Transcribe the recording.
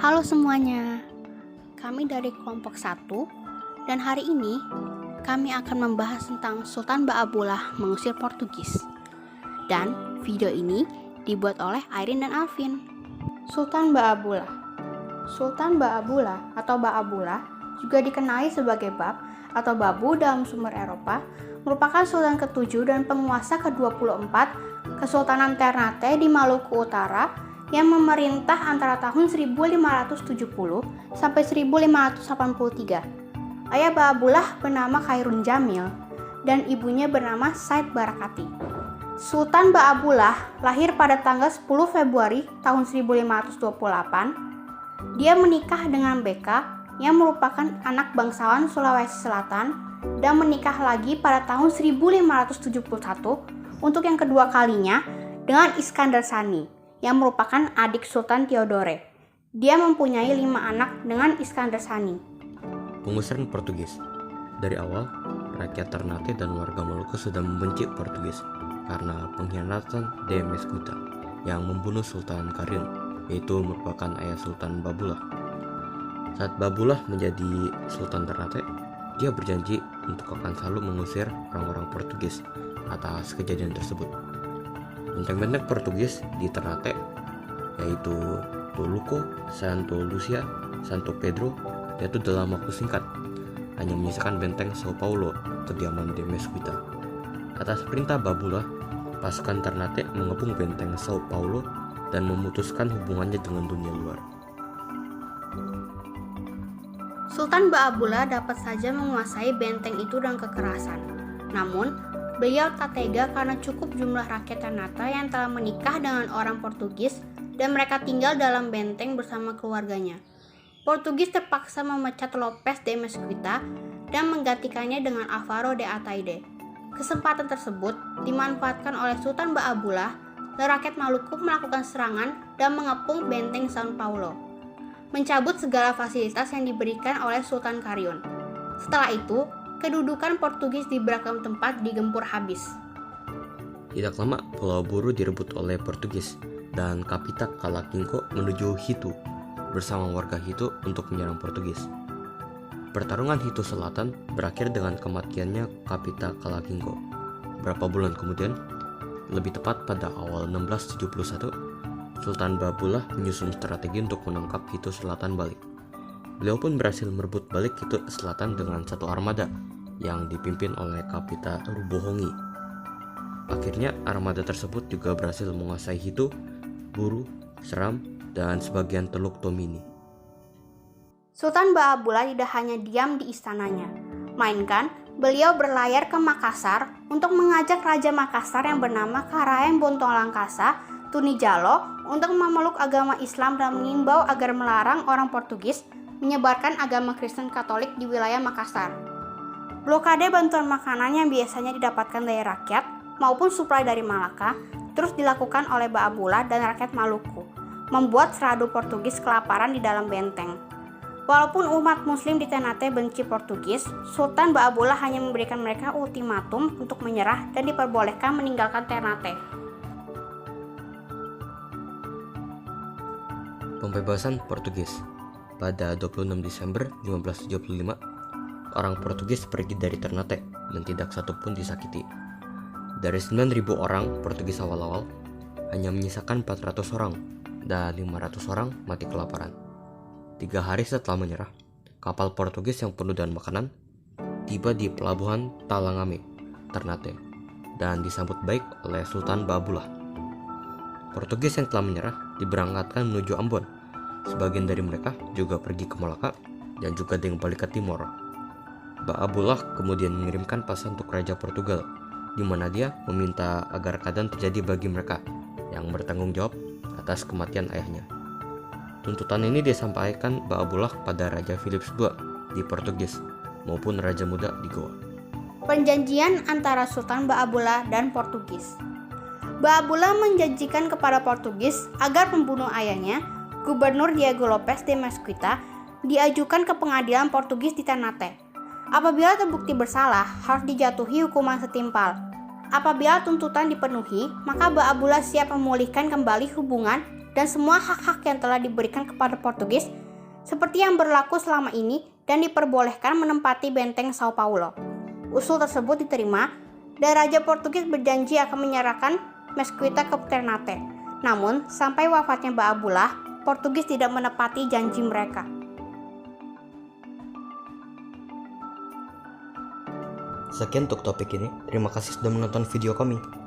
Halo semuanya, kami dari kelompok 1 dan hari ini kami akan membahas tentang Sultan Ba'abullah mengusir Portugis. Dan video ini dibuat oleh Airin dan Alvin. Sultan Ba'abullah atau Ba'abullah juga dikenali sebagai Bab atau Babu dalam sumber Eropa, merupakan Sultan ke-7 dan penguasa ke-24 Kesultanan Ternate di Maluku Utara yang memerintah antara tahun 1570 sampai 1583. Ayah Ba'abullah bernama Khairun Jamil dan ibunya bernama Said Barakati. Sultan Ba'abullah lahir pada tanggal 10 Februari tahun 1528. Dia menikah dengan Beka yang merupakan anak bangsawan Sulawesi Selatan dan menikah lagi pada tahun 1571 untuk yang kedua kalinya dengan Iskandar Sani yang merupakan adik Sultan Theodore. Dia mempunyai 5 anak dengan Iskandar Sani. Pengusiran Portugis. Dari awal, rakyat Ternate dan warga Maluku sudah membenci Portugis karena pengkhianatan de Mesquita yang membunuh Sultan Karim, yaitu merupakan ayah Sultan Ba'abullah. Saat Ba'abullah menjadi Sultan Ternate, dia berjanji untuk akan selalu mengusir orang-orang Portugis atas kejadian tersebut. Benteng-benteng Portugis di Ternate yaitu Toluco, Santo Lucia, Santo Pedro yaitu dalam waktu singkat hanya menyisakan benteng Sao Paulo, kediaman de Mesquita. Atas perintah Ba'abullah, pasukan Ternate mengepung benteng Sao Paulo dan memutuskan hubungannya dengan dunia luar. Sultan Ba'abullah dapat saja menguasai benteng itu dengan kekerasan. Namun, beliau tak tega karena cukup jumlah rakyat Ternate yang telah menikah dengan orang Portugis dan mereka tinggal dalam benteng bersama keluarganya. Portugis terpaksa memecat Lopes de Mesquita dan menggantikannya dengan Alvaro de Ataide. Kesempatan tersebut dimanfaatkan oleh Sultan Ba'abullah dan rakyat Maluku melakukan serangan dan mengepung benteng São Paulo, mencabut segala fasilitas yang diberikan oleh Sultan Karim. Setelah itu, kedudukan Portugis di beragam tempat digempur habis. Tidak lama, Pulau Buru direbut oleh Portugis dan Kapita Kalakingko menuju Hitu bersama warga Hitu untuk menyerang Portugis. Pertarungan Hitu Selatan berakhir dengan kematiannya Kapita Kalakingko. Berapa bulan kemudian, lebih tepat pada awal 1671, Sultan Ba'abullah menyusun strategi untuk menangkap Hitu Selatan balik. Beliau pun berhasil merebut balik Hitu Selatan dengan satu armada yang dipimpin oleh Kapita Rubohongi. Akhirnya armada tersebut juga berhasil menguasai Hitu, Buru, Seram, dan sebagian Teluk Tomini. Sultan Ba'abullah tidak hanya diam di istananya, melainkan beliau berlayar ke Makassar untuk mengajak Raja Makassar yang bernama Karaeng Bontolangkasa Tunijalo untuk memeluk agama Islam dan mengimbau agar melarang orang Portugis menyebarkan agama Kristen Katolik di wilayah Makassar. Blokade bantuan makanan yang biasanya didapatkan dari rakyat maupun suplai dari Malaka terus dilakukan oleh Ba'abullah dan rakyat Maluku, membuat seradu Portugis kelaparan di dalam benteng. Walaupun umat muslim di Ternate benci Portugis, Sultan Ba'abullah hanya memberikan mereka ultimatum untuk menyerah dan diperbolehkan meninggalkan Ternate. Pembebasan Portugis. Pada 26 Desember 1575, orang Portugis pergi dari Ternate dan tidak satupun disakiti. Dari 9.000 orang Portugis awal-awal, hanya menyisakan 400 orang dan 500 orang mati kelaparan. 3 hari setelah menyerah, kapal Portugis yang penuh dengan makanan tiba di pelabuhan Talangame, Ternate, dan disambut baik oleh Sultan Ba'abullah. Portugis yang telah menyerah diberangkatkan menuju Ambon. Sebagian dari mereka juga pergi ke Malaka dan juga kembali ke Timor. Ba'abullah kemudian mengirimkan pesan untuk Raja Portugal, di mana dia meminta agar keadaan terjadi bagi mereka yang bertanggung jawab atas kematian ayahnya. Tuntutan ini disampaikan Ba'abullah kepada Raja Philips II di Portugis maupun Raja Muda di Goa. Perjanjian antara Sultan Ba'abullah dan Portugis. Ba'abullah menjanjikan kepada Portugis agar pembunuh ayahnya, Gubernur Diego Lopes de Mesquita, diajukan ke pengadilan Portugis di Ternate. Apabila terbukti bersalah, harus dijatuhi hukuman setimpal. Apabila tuntutan dipenuhi, maka Ba'abullah siap memulihkan kembali hubungan dan semua hak-hak yang telah diberikan kepada Portugis seperti yang berlaku selama ini dan diperbolehkan menempati benteng Sao Paulo. Usul tersebut diterima dan Raja Portugis berjanji akan menyerahkan Mesquita ke Ternate. Namun, sampai wafatnya Mbah Abdullah, Portugis tidak menepati janji mereka. Sekian untuk topik ini. Terima kasih sudah menonton video kami.